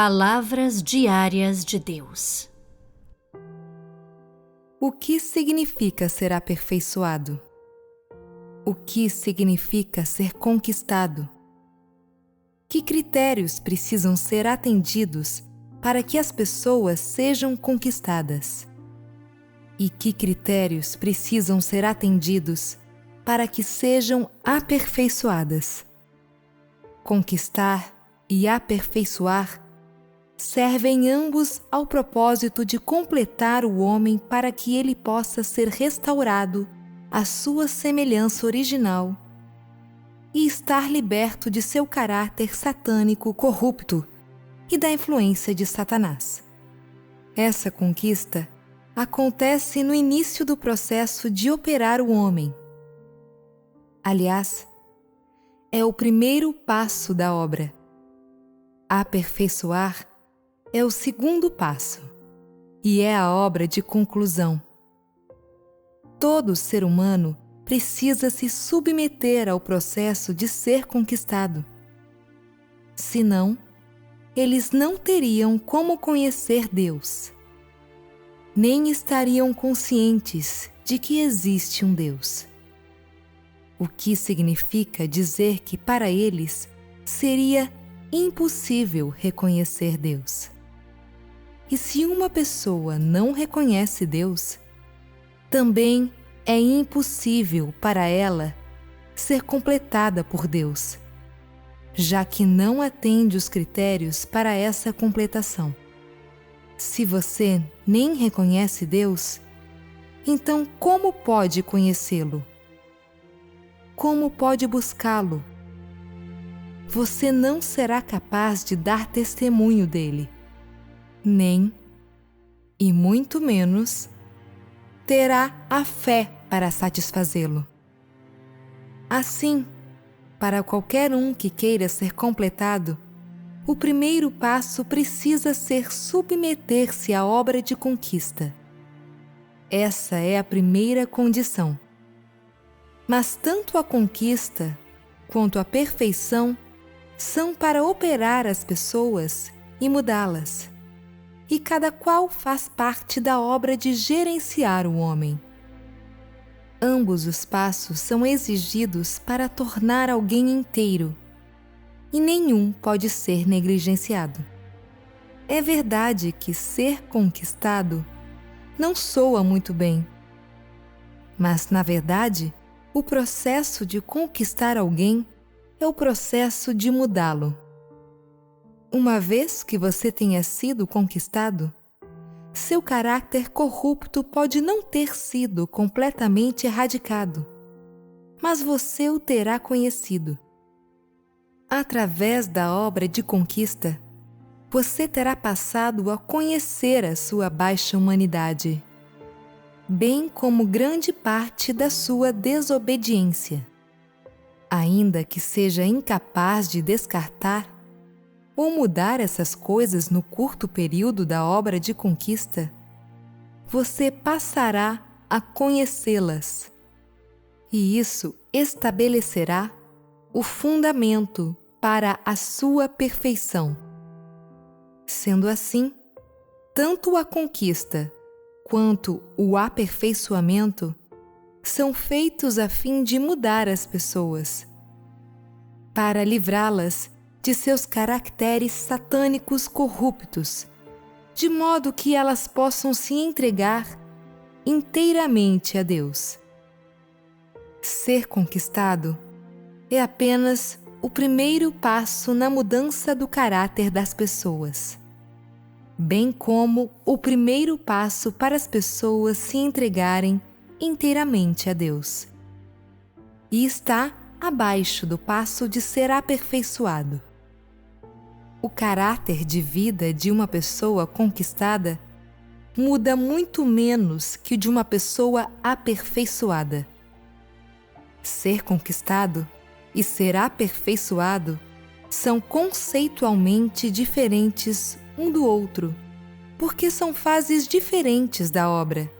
Palavras diárias de Deus. O que significa ser aperfeiçoado? O que significa ser conquistado? Que critérios precisam ser atendidos para que as pessoas sejam conquistadas? E que critérios precisam ser atendidos para que sejam aperfeiçoadas? Conquistar e aperfeiçoar servem ambos ao propósito de completar o homem para que ele possa ser restaurado à sua semelhança original e estar liberto de seu caráter satânico corrupto e da influência de Satanás. Essa conquista acontece no início do processo de operar o homem. Aliás, é o primeiro passo da obra. Aperfeiçoar é o segundo passo e é a obra de conclusão. Todo ser humano precisa se submeter ao processo de ser conquistado. Senão, eles não teriam como conhecer Deus, nem estariam conscientes de que existe um Deus. O que significa dizer que para eles seria impossível reconhecer Deus. E se uma pessoa não reconhece Deus, também é impossível para ela ser completada por Deus, já que não atende os critérios para essa completação. Se você nem reconhece Deus, então como pode conhecê-lo? Como pode buscá-lo? Você não será capaz de dar testemunho dele, nem, e muito menos, terá a fé para satisfazê-lo. Assim, para qualquer um que queira ser completado, o primeiro passo precisa ser submeter-se à obra de conquista. Essa é a primeira condição. Mas tanto a conquista quanto a perfeição são para operar as pessoas e mudá-las. E cada qual faz parte da obra de gerenciar o homem. Ambos os passos são exigidos para tornar alguém inteiro, e nenhum pode ser negligenciado. É verdade que ser conquistado não soa muito bem, mas, na verdade, o processo de conquistar alguém é o processo de mudá-lo. Uma vez que você tenha sido conquistado, seu caráter corrupto pode não ter sido completamente erradicado, mas você o terá conhecido. Através da obra de conquista, você terá passado a conhecer a sua baixa humanidade, bem como grande parte da sua desobediência. Ainda que seja incapaz de descartar ou mudar essas coisas no curto período da obra de conquista, você passará a conhecê-las. E isso estabelecerá o fundamento para a sua perfeição. Sendo assim, tanto a conquista quanto o aperfeiçoamento são feitos a fim de mudar as pessoas, para livrá-las de seus caracteres satânicos corruptos, de modo que elas possam se entregar inteiramente a Deus. Ser conquistado é apenas o primeiro passo na mudança do caráter das pessoas, bem como o primeiro passo para as pessoas se entregarem inteiramente a Deus. E está abaixo do passo de ser aperfeiçoado. O caráter de vida de uma pessoa conquistada muda muito menos que o de uma pessoa aperfeiçoada. Ser conquistado e ser aperfeiçoado são conceitualmente diferentes um do outro, porque são fases diferentes da obra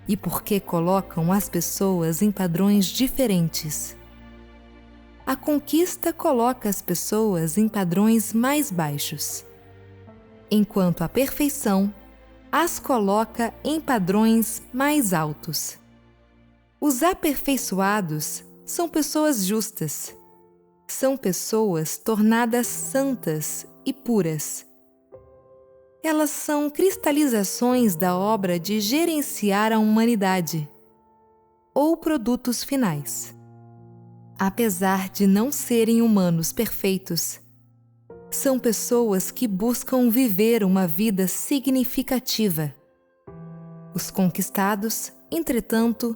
e porque colocam as pessoas em padrões diferentes. A conquista coloca as pessoas em padrões mais baixos, enquanto a perfeição as coloca em padrões mais altos. Os aperfeiçoados são pessoas justas. São pessoas tornadas santas e puras. Elas são cristalizações da obra de gerenciar a humanidade, ou produtos finais. Apesar de não serem humanos perfeitos, são pessoas que buscam viver uma vida significativa. Os conquistados, entretanto,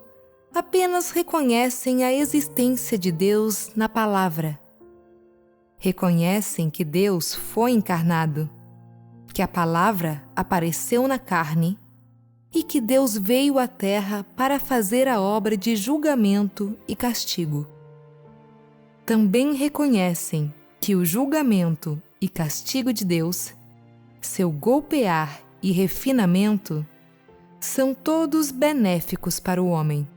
apenas reconhecem a existência de Deus na palavra. Reconhecem que Deus foi encarnado, que a palavra apareceu na carne e que Deus veio à terra para fazer a obra de julgamento e castigo. Também reconhecem que o julgamento e castigo de Deus, seu golpear e refinamento, são todos benéficos para o homem.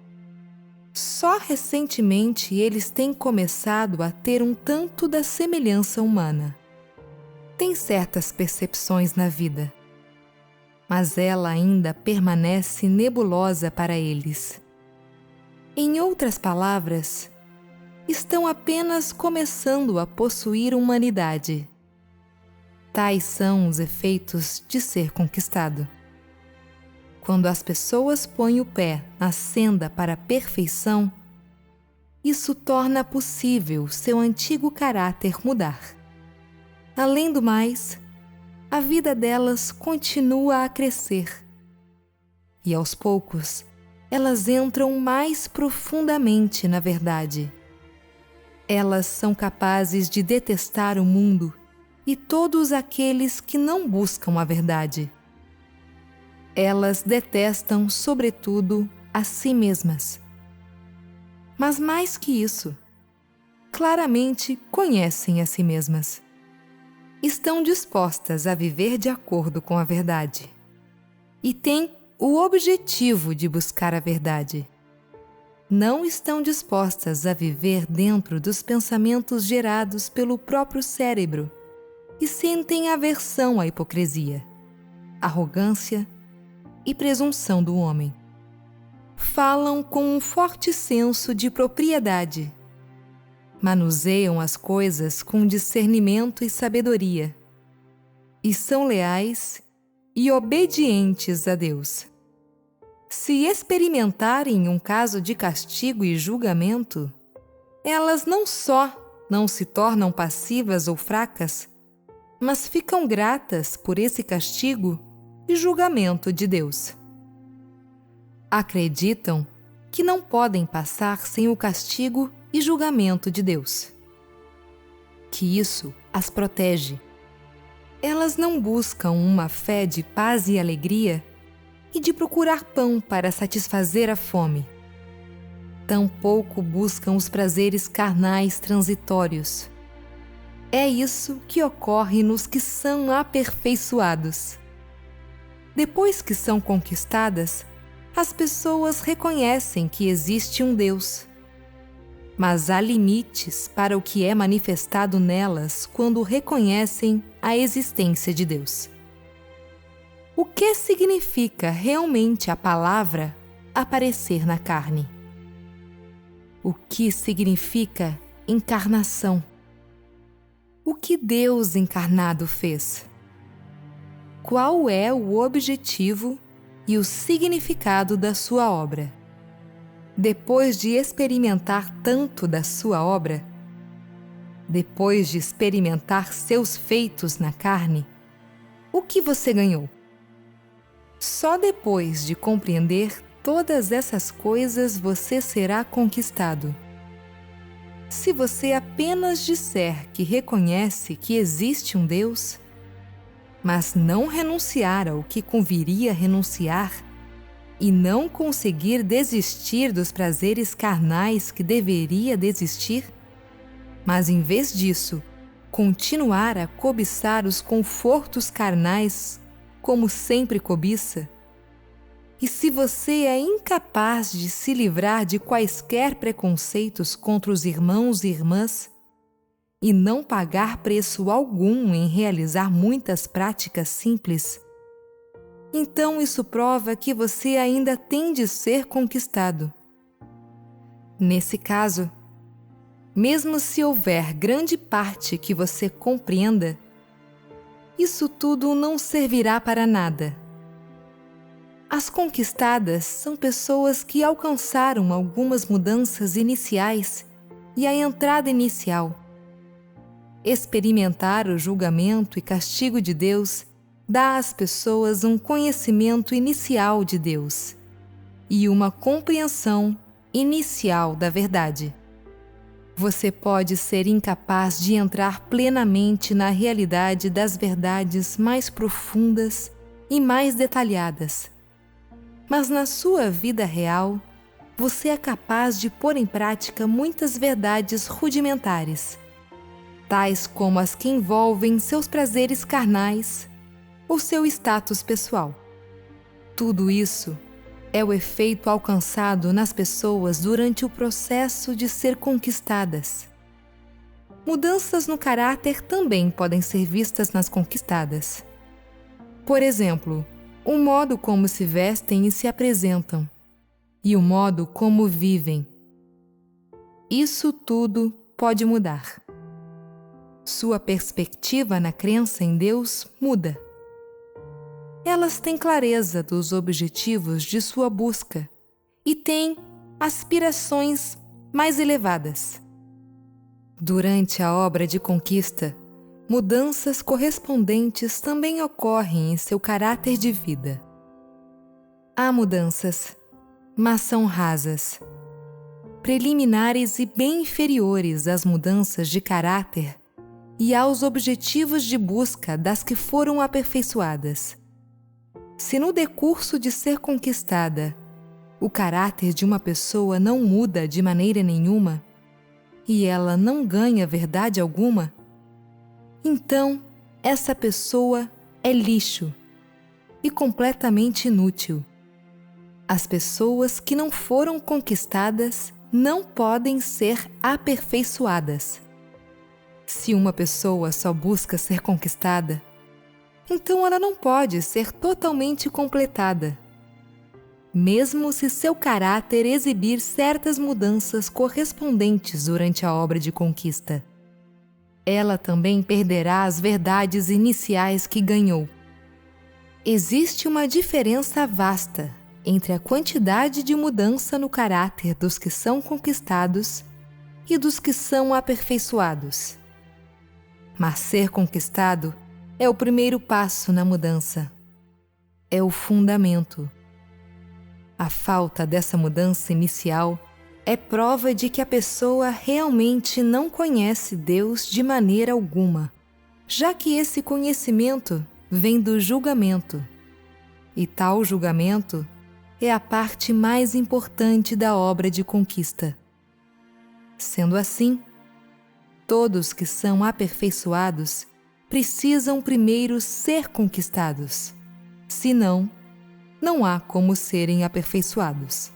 Só recentemente eles têm começado a ter um tanto da semelhança humana. Têm certas percepções na vida, mas ela ainda permanece nebulosa para eles. Em outras palavras, estão apenas começando a possuir humanidade. Tais são os efeitos de ser conquistado. Quando as pessoas põem o pé na senda para a perfeição, isso torna possível seu antigo caráter mudar. Além do mais, a vida delas continua a crescer. E aos poucos, elas entram mais profundamente na verdade. Elas são capazes de detestar o mundo e todos aqueles que não buscam a verdade. Elas detestam, sobretudo, a si mesmas. Mas mais que isso, claramente conhecem a si mesmas. Estão dispostas a viver de acordo com a verdade e têm o objetivo de buscar a verdade. Não estão dispostas a viver dentro dos pensamentos gerados pelo próprio cérebro e sentem aversão à hipocrisia, arrogância e presunção do homem. Falam com um forte senso de propriedade. Manuseiam as coisas com discernimento e sabedoria, e são leais e obedientes a Deus. Se experimentarem um caso de castigo e julgamento, elas não só não se tornam passivas ou fracas, mas ficam gratas por esse castigo e julgamento de Deus. Acreditam que não podem passar sem o castigo e julgamento de Deus. Que isso as protege. Elas não buscam uma fé de paz e alegria e de procurar pão para satisfazer a fome. Tampouco buscam os prazeres carnais transitórios. É isso que ocorre nos que são aperfeiçoados. Depois que são conquistadas, as pessoas reconhecem que existe um Deus. Mas há limites para o que é manifestado nelas quando reconhecem a existência de Deus. O que significa realmente a palavra aparecer na carne? O que significa encarnação? O que Deus encarnado fez? Qual é o objetivo e o significado da sua obra? Depois de experimentar tanto da sua obra, depois de experimentar seus feitos na carne, o que você ganhou? Só depois de compreender todas essas coisas você será conquistado. Se você apenas disser que reconhece que existe um Deus, mas não renunciar ao que conviria renunciar, e não conseguir desistir dos prazeres carnais que deveria desistir, mas em vez disso, continuar a cobiçar os confortos carnais como sempre cobiça, e se você é incapaz de se livrar de quaisquer preconceitos contra os irmãos e irmãs, e não pagar preço algum em realizar muitas práticas simples, então isso prova que você ainda tem de ser conquistado. Nesse caso, mesmo se houver grande parte que você compreenda, isso tudo não servirá para nada. As conquistadas são pessoas que alcançaram algumas mudanças iniciais e a entrada inicial. Experimentar o julgamento e castigo de Deus dá às pessoas um conhecimento inicial de Deus e uma compreensão inicial da verdade. Você pode ser incapaz de entrar plenamente na realidade das verdades mais profundas e mais detalhadas. Mas na sua vida real, você é capaz de pôr em prática muitas verdades rudimentares, tais como as que envolvem seus prazeres carnais ou seu status pessoal. Tudo isso é o efeito alcançado nas pessoas durante o processo de ser conquistadas. Mudanças no caráter também podem ser vistas nas conquistadas. Por exemplo, o modo como se vestem e se apresentam, e o modo como vivem. Isso tudo pode mudar. Sua perspectiva na crença em Deus muda. Elas têm clareza dos objetivos de sua busca e têm aspirações mais elevadas. Durante a obra de conquista, mudanças correspondentes também ocorrem em seu caráter de vida. Há mudanças, mas são rasas, preliminares e bem inferiores às mudanças de caráter e aos objetivos de busca das que foram aperfeiçoadas. Se no decurso de ser conquistada, o caráter de uma pessoa não muda de maneira nenhuma, e ela não ganha verdade alguma, então essa pessoa é lixo e completamente inútil. As pessoas que não foram conquistadas não podem ser aperfeiçoadas. Se uma pessoa só busca ser conquistada, então ela não pode ser totalmente completada, mesmo se seu caráter exibir certas mudanças correspondentes durante a obra de conquista. Ela também perderá as verdades iniciais que ganhou. Existe uma diferença vasta entre a quantidade de mudança no caráter dos que são conquistados e dos que são aperfeiçoados. Mas ser conquistado é o primeiro passo na mudança. É o fundamento. A falta dessa mudança inicial é prova de que a pessoa realmente não conhece Deus de maneira alguma, já que esse conhecimento vem do julgamento. E tal julgamento é a parte mais importante da obra de conquista. Sendo assim, todos que são aperfeiçoados precisam primeiro ser conquistados. Senão, não há como serem aperfeiçoados.